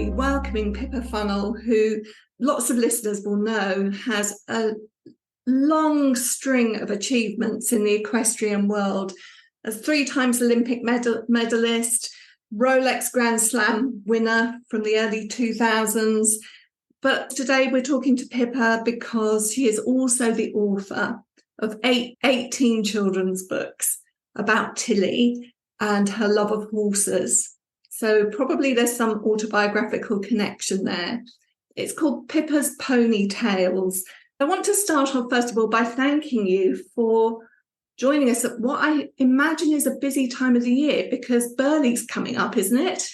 be welcoming Pippa Funnell, who lots of listeners will know has a long string of achievements in the equestrian world. As 3 times Olympic medalist, Rolex Grand Slam winner from the early 2000s. But today we're talking to Pippa because she is also the author of 18 children's books about Tilly and her love of horses. So probably there's some autobiographical connection there. It's called Pippa's Pony Tales. I want to start off, first of all, by thanking you for joining us at what I imagine is a busy time of the year, because Burghley's coming up, isn't it?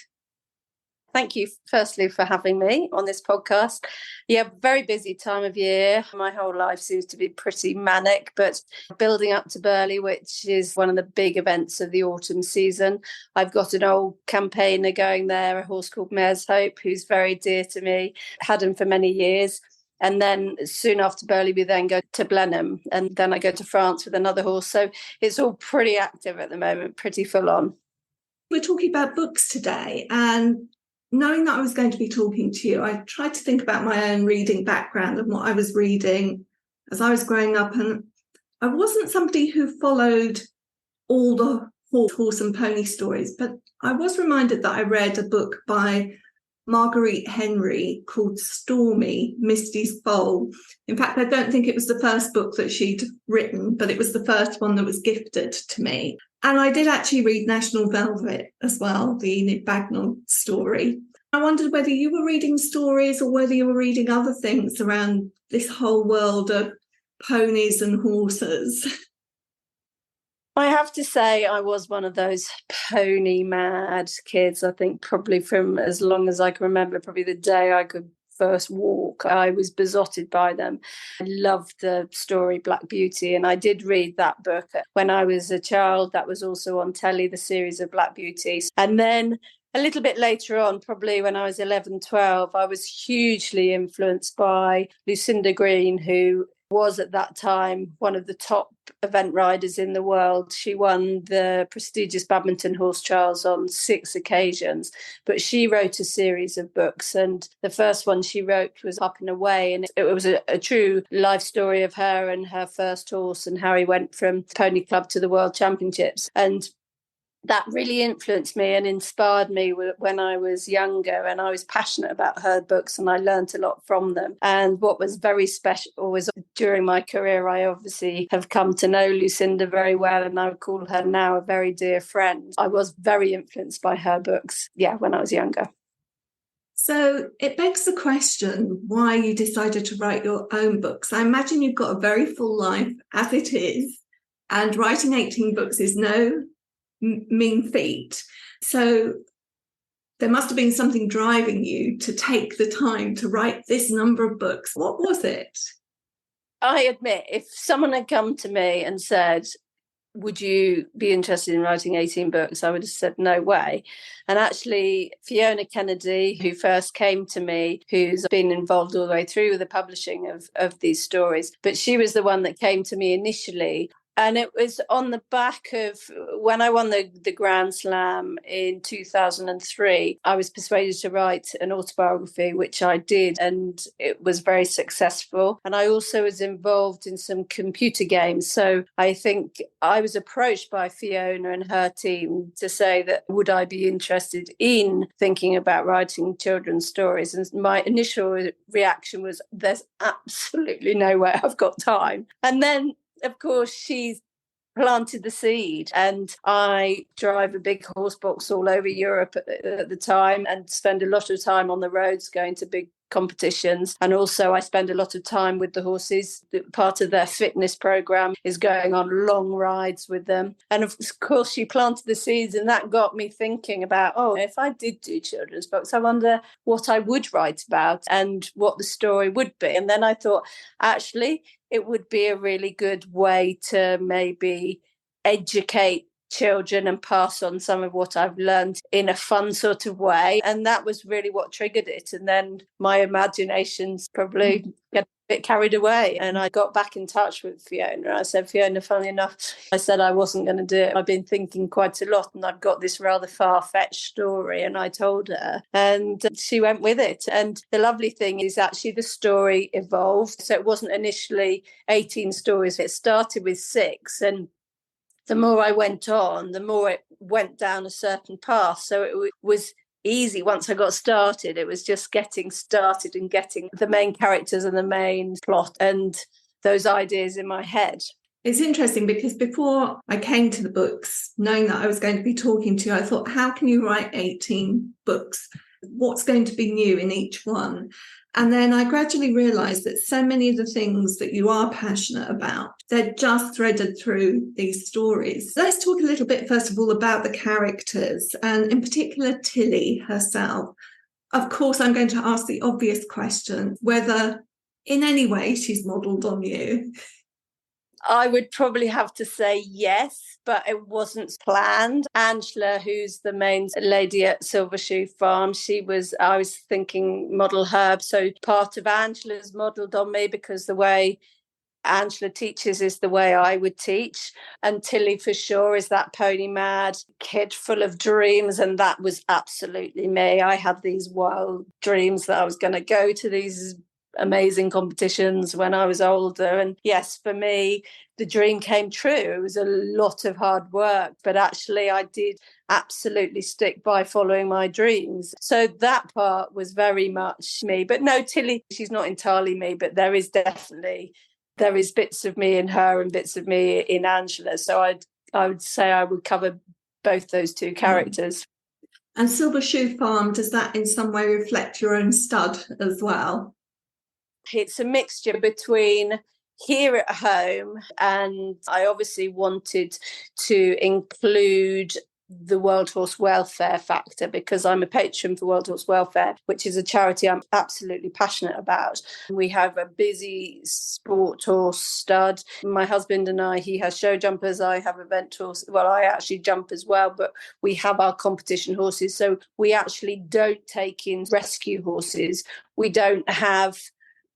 Thank you, firstly, for having me on this podcast. Yeah, very busy time of year. My whole life seems to be pretty manic, but building up to Burghley, which is one of the big events of the autumn season. I've got an old campaigner going there, a horse called Mare's Hope, who's very dear to me. Had him for many years. And then soon after Burghley, we then go to Blenheim, and then I go to France with another horse. So it's all pretty active at the moment, pretty full on. We're talking about books today, and knowing that I was going to be talking to you, I tried to think about my own reading background and what I was reading as I was growing up. And I wasn't somebody who followed all the horse and pony stories, but I was reminded that I read a book by Marguerite Henry called Stormy, Misty's Foal. In fact, I don't think it was the first book that she'd written, but it was the first one that was gifted to me. And I did actually read National Velvet as well, the Enid Bagnall story. I wondered whether you were reading stories or whether you were reading other things around this whole world of ponies and horses. I have to say I was one of those pony mad kids. I think probably from as long as I can remember, probably the day I could first walk, I was besotted by them. I loved the story Black Beauty, and I did read that book when I was a child. That was also on telly, the series of Black Beauty. And then a little bit later on, probably when I was 11, 12, I was hugely influenced by Lucinda Green, who was at that time one of the top event riders in the world. She won the prestigious badminton horse trials on 6 occasions, but she wrote a series of books, and the first one she wrote was Up and Away, and it was a true life story of her and her first horse and how he went from Pony Club to the World Championships. And that really influenced me and inspired me when I was younger, and I was passionate about her books and I learned a lot from them. And what was very special was during my career, I obviously have come to know Lucinda very well, and I would call her now a very dear friend. I was very influenced by her books, when I was younger. So it begs the question why you decided to write your own books. I imagine you've got a very full life as it is, and writing 18 books is no mean feat. So there must have been something driving you to take the time to write this number of books. What was it? I admit, if someone had come to me and said, would you be interested in writing 18 books? I would have said, no way. And actually, Fiona Kennedy, who first came to me, who's been involved all the way through with the publishing of these stories, but she was the one that came to me initially. And it was on the back of when I won the Grand Slam in 2003, I was persuaded to write an autobiography, which I did, and it was very successful. And I also was involved in some computer games. So I think I was approached by Fiona and her team to say that would I be interested in thinking about writing children's stories? And my initial reaction was, there's absolutely no way I've got time. And then of course, she's planted the seed, and I drive a big horse box all over Europe at the time and spend a lot of time on the roads going to big competitions. And also I spend a lot of time with the horses. Part of their fitness program is going on long rides with them. And of course she planted the seeds, and that got me thinking about, if I did do children's books, I wonder what I would write about and what the story would be. And then I thought, actually, it would be a really good way to maybe educate children and pass on some of what I've learned in a fun sort of way. And that was really what triggered it. And then my imagination's probably bit carried away, and I got back in touch with Fiona. I said, Fiona, funnily enough, I said I wasn't going to do it. I've been thinking quite a lot, and I've got this rather far-fetched story, and I told her, and she went with it. And the lovely thing is actually the story evolved. So it wasn't initially 18 stories. It started with 6, and the more I went on, the more it went down a certain path. So it was easy once I got started. It was just getting started and getting the main characters and the main plot and those ideas in my head. It's interesting because before I came to the books, knowing that I was going to be talking to you, I thought, how can you write 18 books? What's going to be new in each one? And then I gradually realised that so many of the things that you are passionate about, they're just threaded through these stories. Let's talk a little bit, first of all, about the characters, and in particular, Tilly herself. Of course, I'm going to ask the obvious question, whether in any way she's modelled on you. I would probably have to say yes, but it wasn't planned. Angela, who's the main lady at Silvershoe Farm, I was thinking model her. So part of Angela's modelled on me because the way Angela teaches is the way I would teach. And Tilly for sure is that pony mad kid full of dreams. And that was absolutely me. I had these wild dreams that I was going to go to these amazing competitions when I was older. And yes, for me, the dream came true. It was a lot of hard work, but actually I did absolutely stick by following my dreams. So that part was very much me. But no, Tilly, she's not entirely me, but there is bits of me in her and bits of me in Angela. So I would say I would cover both those two characters. And Silvershoe Farm, does that in some way reflect your own stud as well? It's a mixture between here at home, and I obviously wanted to include the World Horse Welfare factor because I'm a patron for World Horse Welfare, which is a charity I'm absolutely passionate about. We have a busy sport horse stud. My husband and I, he has show jumpers, I have event horse. Well, I actually jump as well, but we have our competition horses. So we actually don't take in rescue horses. We don't have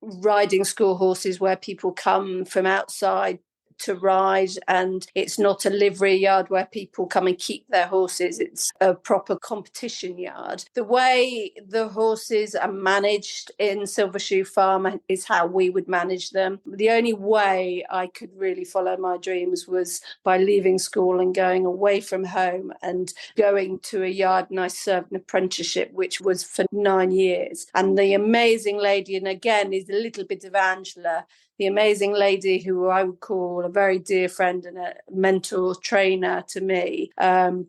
riding school horses where people come from outside to ride, and it's not a livery yard where people come and keep their horses. It's a proper competition yard. The way the horses are managed in Silvershoe Farm is how we would manage them. The only way I could really follow my dreams was by leaving school and going away from home and going to a yard, and I served an apprenticeship which was for 9 years. And the amazing lady, and again is a little bit of Angela, the amazing lady who I would call a very dear friend and a mentor trainer to me, her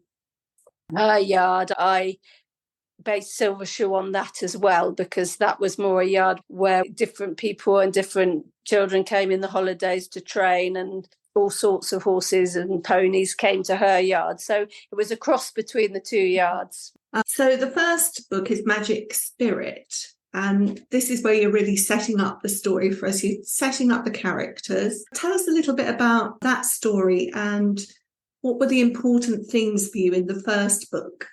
yard, I based Silvershoe on that as well, because that was more a yard where different people and different children came in the holidays to train, and all sorts of horses and ponies came to her yard. So it was a cross between the two yards. So the first book is Magic Spirit. And this is where you're really setting up the story for us. You're setting up the characters. Tell us a little bit about that story and what were the important things for you in the first book?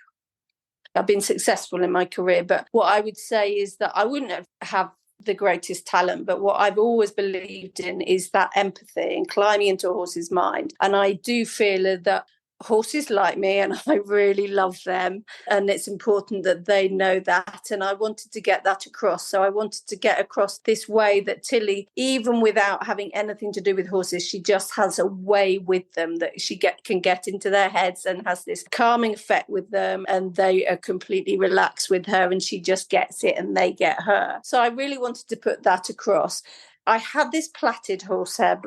I've been successful in my career, but what I would say is that I wouldn't have the greatest talent, but what I've always believed in is that empathy and climbing into a horse's mind. And I do feel that horses like me, and I really love them, and it's important that they know that, and I wanted to get that across. So I wanted to get across this way that Tilly, even without having anything to do with horses, she just has a way with them that she can get into their heads and has this calming effect with them, and they are completely relaxed with her, and she just gets it and they get her. So I really wanted to put that across. I had this plaited horsehair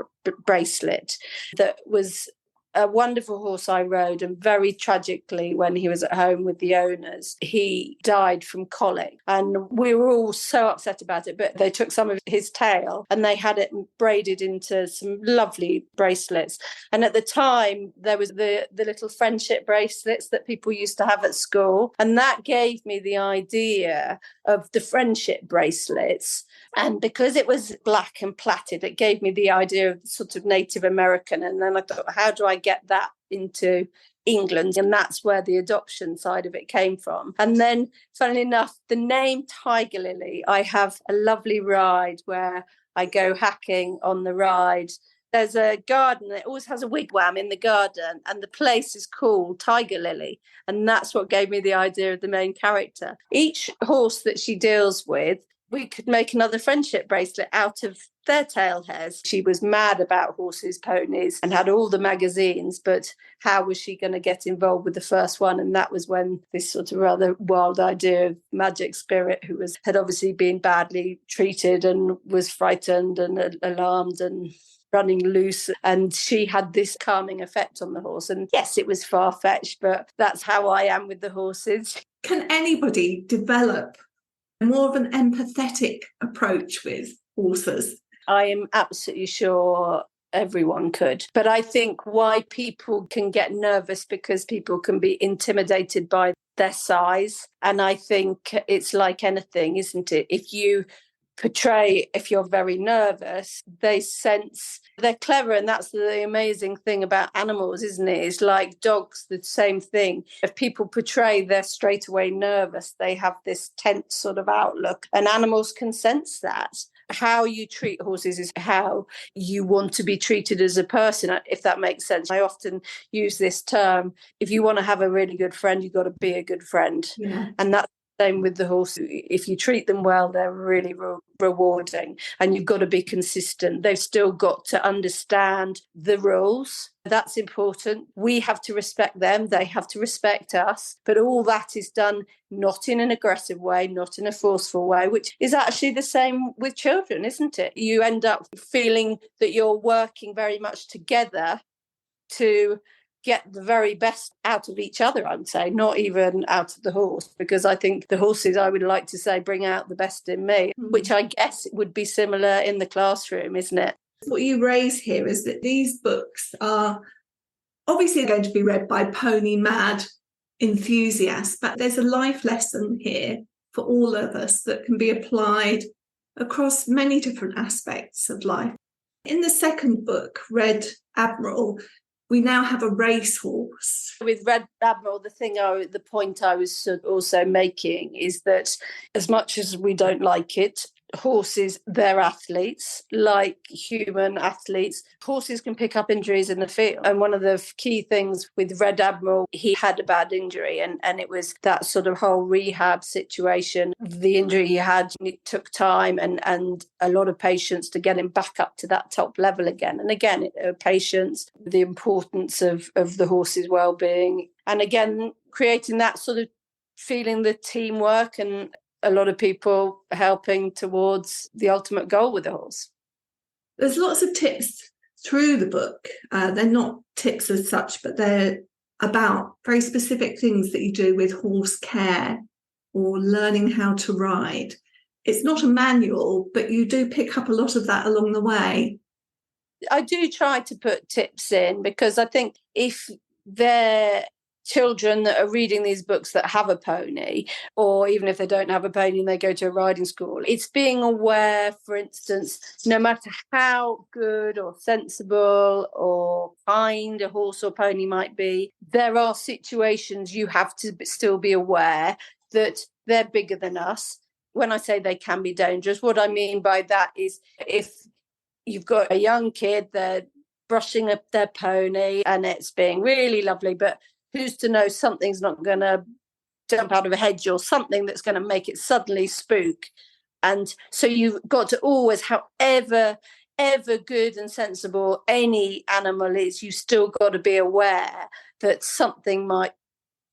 bracelet that was a wonderful horse I rode, and very tragically, when he was at home with the owners, he died from colic, and we were all so upset about it. But they took some of his tail and they had it braided into some lovely bracelets. And at the time, there was the little friendship bracelets that people used to have at school, and that gave me the idea of the friendship bracelets. And because it was black and plaited, it gave me the idea of sort of Native American. And then I thought, how do I get that into England? And that's where the adoption side of it came from. And then, funnily enough, the name Tiger Lily, I have a lovely ride where I go hacking on the ride. There's a garden that always has a wigwam in the garden, and the place is called Tiger Lily. And that's what gave me the idea of the main character. Each horse that she deals with, we could make another friendship bracelet out of their tail hairs. She was mad about horses, ponies, and had all the magazines, but how was she going to get involved with the first one? And that was when this sort of rather wild idea of Magic Spirit, who had obviously been badly treated and was frightened and alarmed and running loose, and she had this calming effect on the horse. And yes, it was far-fetched, but that's how I am with the horses. Can anybody develop more of an empathetic approach with horses? I am absolutely sure everyone could. But I think why people can get nervous, because people can be intimidated by their size. And I think it's like anything, isn't it? If you're very nervous, they sense they're clever. And that's the amazing thing about animals, isn't it? It's like dogs, the same thing. If people portray they're straight away nervous, they have this tense sort of outlook, and animals can sense that. How you treat horses is how you want to be treated as a person, if that makes sense. I often use this term: if you want to have a really good friend, you've got to be a good friend. Yeah. And that's the same with the horse. If you treat them well, they're really rewarding, and you've got to be consistent. They've still got to understand the rules. That's important. We have to respect them. They have to respect us. But all that is done not in an aggressive way, not in a forceful way, which is actually the same with children, isn't it? You end up feeling that you're working very much together to get the very best out of each other, I'd say, not even out of the horse, because I think the horses, I would like to say, bring out the best in me, which I guess would be similar in the classroom, isn't it? What you raise here is that these books are obviously going to be read by pony mad enthusiasts, but there's a life lesson here for all of us that can be applied across many different aspects of life. In the second book, Red Admiral, we now have a racehorse. With Red Admiral, the point I was also making is that as much as we don't like it, horses, they're athletes, like human athletes. Horses can pick up injuries in the field. And one of the key things with Red Admiral, he had a bad injury, and it was that sort of whole rehab situation. The injury he had, it took time and a lot of patience to get him back up to that top level again. And again, patience, the importance of the horse's well-being. And again, creating that sort of feeling, the teamwork, and a lot of people helping towards the ultimate goal with the horse. There's lots of tips through the book. They're not tips as such, but they're about very specific things that you do with horse care or learning how to ride. It's not a manual, but you do pick up a lot of that along the way. I do try to put tips in, because I think if they're children that are reading these books that have a pony, or even if they don't have a pony and they go to a riding school, it's being aware, for instance, no matter how good or sensible or kind a horse or pony might be, there are situations you have to still be aware that they're bigger than us. When I say they can be dangerous, what I mean by that is if you've got a young kid, they're brushing up their pony and it's being really lovely, but who's to know something's not going to jump out of a hedge or something that's going to make it suddenly spook. And so you've got to always, however good and sensible any animal is, you still got to be aware that something might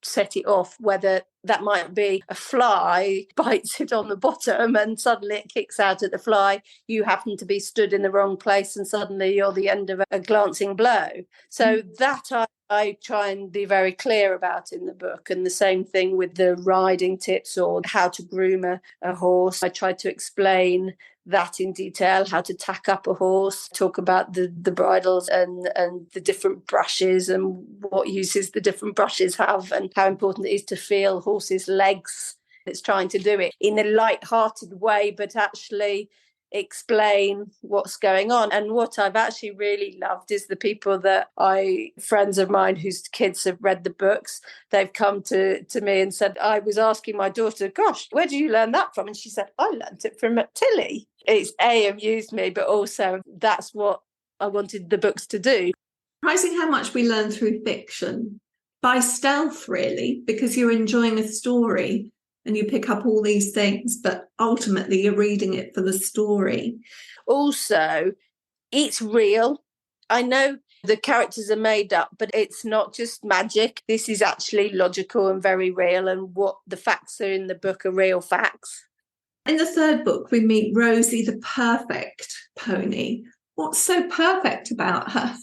set it off, whether that might be a fly bites it on the bottom and suddenly it kicks out at the fly. You happen to be stood in the wrong place and suddenly you're the end of a glancing blow. So that I try and be very clear about in the book. And the same thing with the riding tips or how to groom a horse. I try to explain that in detail, how to tack up a horse, talk about the bridles and the different brushes and what uses the different brushes have, and how important it is to feel horses' legs. It's trying to do it in a light-hearted way, but actually explain what's going on. And what I've actually really loved is the people that friends of mine whose kids have read the books, they've come to me and said, I was asking my daughter, gosh, where did you learn that from? And she said, I learned it from Tilly. It's amused me, but also that's what I wanted the books to do. Surprising how much we learn through fiction, by stealth really, because you're enjoying a story and you pick up all these things, but ultimately you're reading it for the story. Also, it's real. I know the characters are made up, but it's not just magic. This is actually logical and very real, and what the facts are in the book are real facts. In the third book, we meet Rosie, the perfect pony. What's so perfect about her?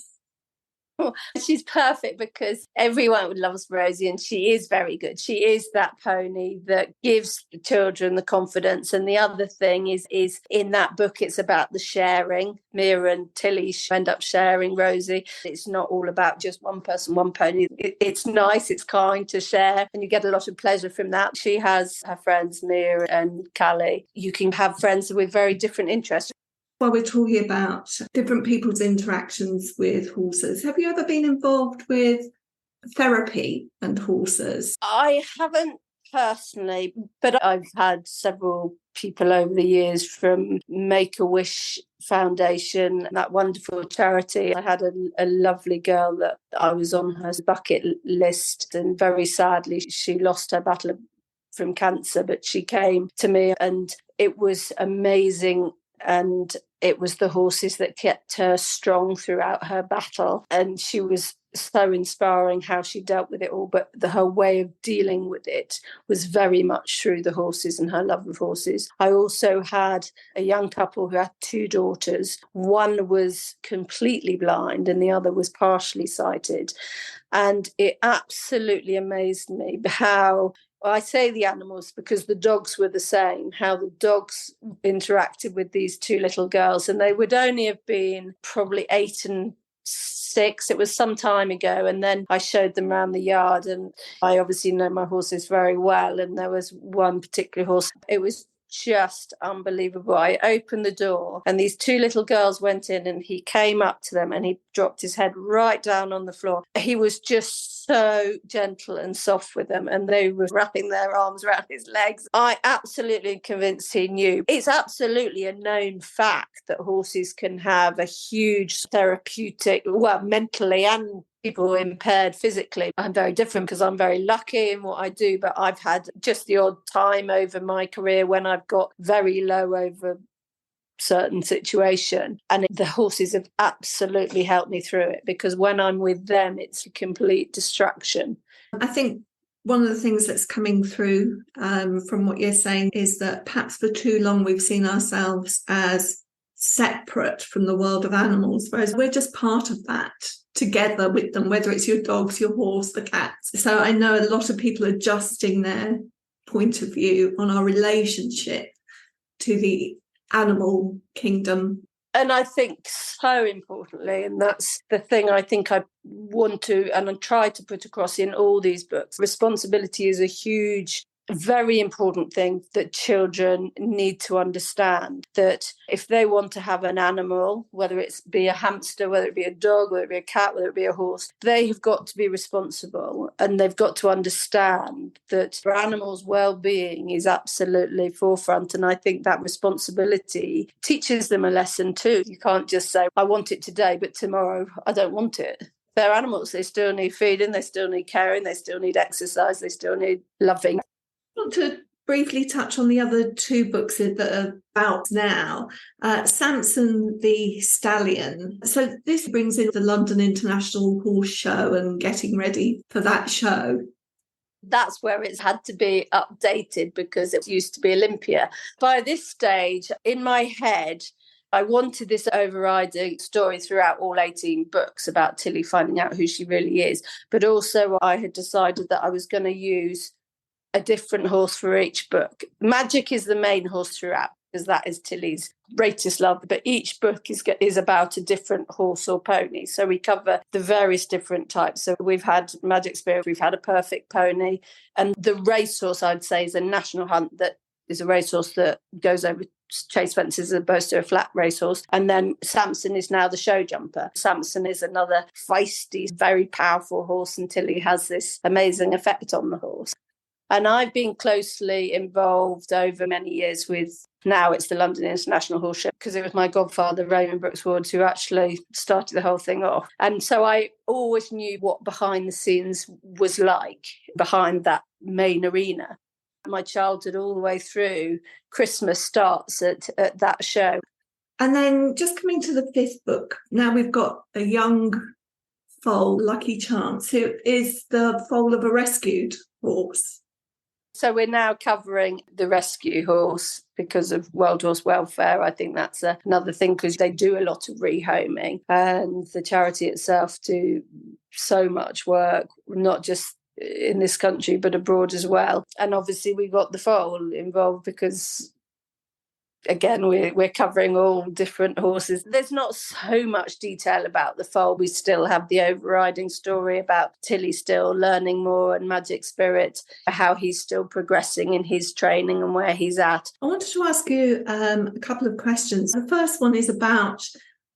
She's perfect because everyone loves Rosie, and she is very good. She is that pony that gives children the confidence. And the other thing is in that book, it's about the sharing. Mia and Tilly end up sharing Rosie. It's not all about just one person, one pony. It's nice, it's kind to share, and you get a lot of pleasure from that. She has her friends, Mia and Callie. You can have friends with very different interests. While we're talking about different people's interactions with horses, have you ever been involved with therapy and horses? I haven't personally, but I've had several people over the years from Make-A-Wish Foundation, that wonderful charity. I had a lovely girl that I was on her bucket list, and very sadly she lost her battle from cancer, but she came to me and it was amazing. And it was the horses that kept her strong throughout her battle. And she was so inspiring how she dealt with it all. But her way of dealing with it was very much through the horses and her love of horses. I also had a young couple who had two daughters. One was completely blind and the other was partially sighted. And it absolutely amazed me how, I say the animals because the dogs were the same, how the dogs interacted with these two little girls. And they would only have been probably 8 and 6. It was some time ago. And then I showed them around the yard, and I obviously know my horses very well. And there was one particular horse. It was just unbelievable. I opened the door and these two little girls went in, and he came up to them and he dropped his head right down on the floor. He was just so gentle and soft with them, and they were wrapping their arms around his legs. I absolutely convinced he knew. It's absolutely a known fact that horses can have a huge therapeutic, well, mentally and people impaired physically. I'm very different because I'm very lucky in what I do, but I've had just the odd time over my career when I've got very low over certain situation, and the horses have absolutely helped me through it, because when I'm with them it's a complete distraction. I think one of the things that's coming through from what you're saying is that perhaps for too long we've seen ourselves as separate from the world of animals, whereas we're just part of that together with them, whether it's your dogs, your horse, the cats. So I know a lot of people adjusting their point of view on our relationship to the animal kingdom. And I think so importantly, and that's the thing I think I want to and I try to put across in all these books, responsibility is a huge, very important thing that children need to understand, that if they want to have an animal, whether it be a hamster, whether it be a dog, whether it be a cat, whether it be a horse, they have got to be responsible, and they've got to understand that for animals' well-being is absolutely forefront. And I think that responsibility teaches them a lesson too. You can't just say, I want it today, but tomorrow I don't want it. They're animals. They still need feeding, they still need caring, they still need exercise, they still need loving. I want to briefly touch on the other two books that are out now. Samson the Stallion. So this brings in the London International Horse Show and getting ready for that show. That's where it's had to be updated because it used to be Olympia. By this stage, in my head, I wanted this overriding story throughout all 18 books about Tilly finding out who she really is. But also I had decided that I was going to use a different horse for each book. Magic is the main horse throughout, because that is Tilly's greatest love. But each book is about a different horse or pony. So we cover the various different types. So we've had Magic Spirit, we've had a perfect pony. And the racehorse, I'd say, is a national hunt that is a racehorse that goes over Chase Spencer's supposed to be a flat racehorse. And then Samson is now the show jumper. Samson is another feisty, very powerful horse until he has this amazing effect on the horse. And I've been closely involved over many years with, now it's the London International Horse Show, because it was my godfather, Raymond Brooks-Ward, who actually started the whole thing off. And so I always knew what behind the scenes was like behind that main arena. My childhood all the way through, Christmas starts at that show. And then just coming to the fifth book, now we've got a young foal, Lucky Chance, who is the foal of a rescued horse. So we're now covering the rescue horse because of World Horse Welfare. I think that's another thing, because they do a lot of rehoming, and the charity itself do so much work, not just in this country but abroad as well. And obviously we got the foal involved because, again, we're covering all different horses. There's not so much detail about the foal. We still have the overriding story about Tilly still learning more, and Magic Spirit, how he's still progressing in his training and where he's at. I wanted to ask you a couple of questions. The first one is about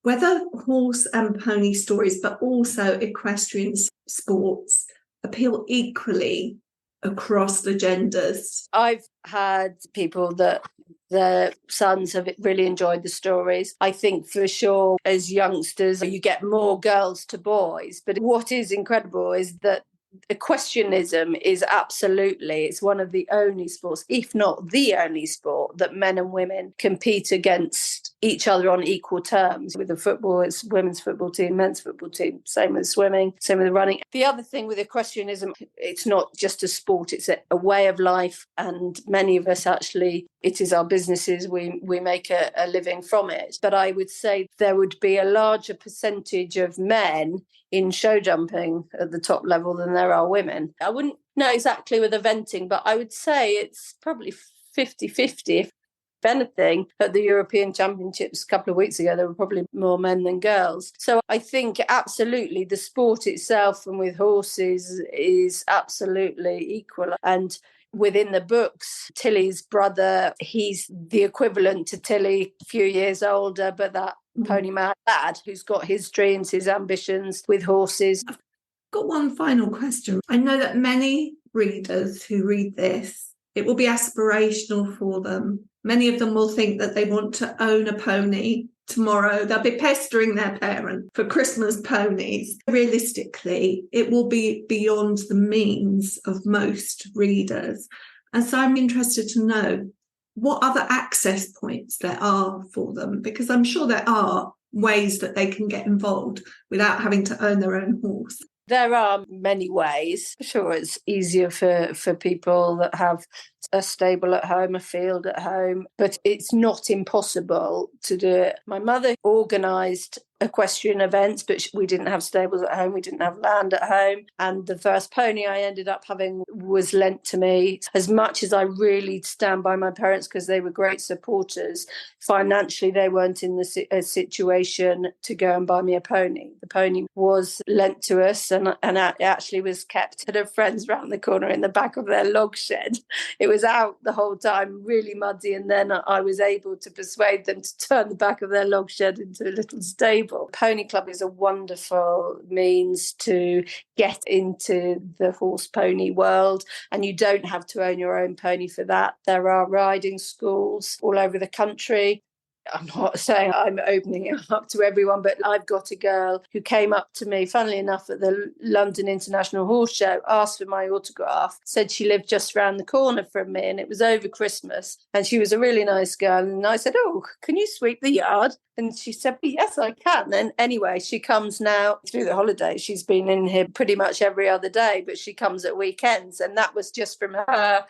whether horse and pony stories, but also equestrian sports, appeal equally across the genders. I've had people that their sons have really enjoyed the stories. I think for sure as youngsters you get more girls to boys, but what is incredible is that equestrianism is absolutely, it's one of the only sports, if not the only sport, that men and women compete against each other on equal terms. With the football, it's women's football team, men's football team, same with swimming, same with running. The other thing with equestrianism, it's not just a sport, it's a way of life, and many of us actually, it is our businesses, we make a living from it. But I would say there would be a larger percentage of men in show jumping at the top level than there are women. I wouldn't know exactly with eventing, but I would say it's probably 50-50. If anything, at the European Championships a couple of weeks ago, there were probably more men than girls. So I think absolutely the sport itself and with horses is absolutely equal. And within the books, Tilly's brother, he's the equivalent to Tilly, a few years older, but that pony mad lad who's got his dreams, his ambitions with horses. I've got one final question. I know that many readers who read this, it will be aspirational for them. Many of them will think that they want to own a pony tomorrow. They'll be pestering their parent for Christmas ponies. Realistically, it will be beyond the means of most readers. And so I'm interested to know what other access points there are for them, because I'm sure there are ways that they can get involved without having to own their own horse. There are many ways. Sure, it's easier for people that have a stable at home, a field at home, but it's not impossible to do it. My mother organised equestrian events, but we didn't have stables at home, we didn't have land at home, and the first pony I ended up having was lent to me. As much as I really stand by my parents because they were great supporters, financially they weren't in a situation to go and buy me a pony. The pony was lent to us, and it actually was kept at a friend's round the corner in the back of their log shed. It was out the whole time, really muddy, and then I was able to persuade them to turn the back of their log shed into a little stable. Pony Club is a wonderful means to get into the horse pony world, and you don't have to own your own pony for that. There are riding schools all over the country. I'm not saying I'm opening it up to everyone, but I've got a girl who came up to me, funnily enough, at the London International Horse Show, asked for my autograph, said she lived just around the corner from me, and it was over Christmas, and she was a really nice girl. And I said, "Oh, can you sweep the yard?" And she said, "Yes, I can." And anyway, she comes now through the holidays. She's been in here pretty much every other day, but she comes at weekends, and that was just from her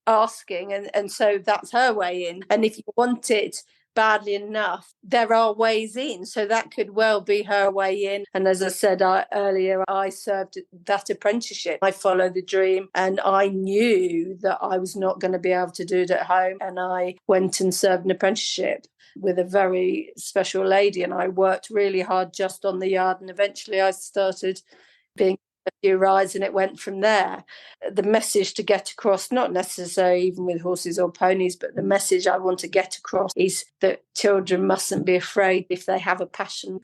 asking, and so that's her way in. And if you want it badly enough, there are ways in, so that could well be her way in. And as I said earlier, I served that apprenticeship. I followed the dream, and I knew that I was not going to be able to do it at home, and I went and served an apprenticeship with a very special lady, and I worked really hard just on the yard, and eventually I started being a few rides and it went from there. The message to get across, not necessarily even with horses or ponies, but the message I want to get across is that children mustn't be afraid if they have a passion.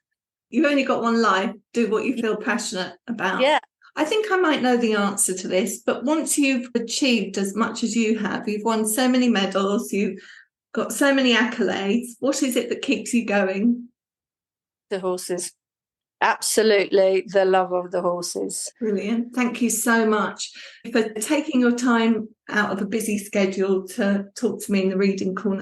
You've only got one life. Do what you feel passionate about. Yeah. I think I might know the answer to this, but once you've achieved as much as you have, you've won so many medals, you've got so many accolades, what is it that keeps you going? The horses. Absolutely, the love of the horses. Brilliant. Thank you so much for taking your time out of a busy schedule to talk to me in the Reading Corner.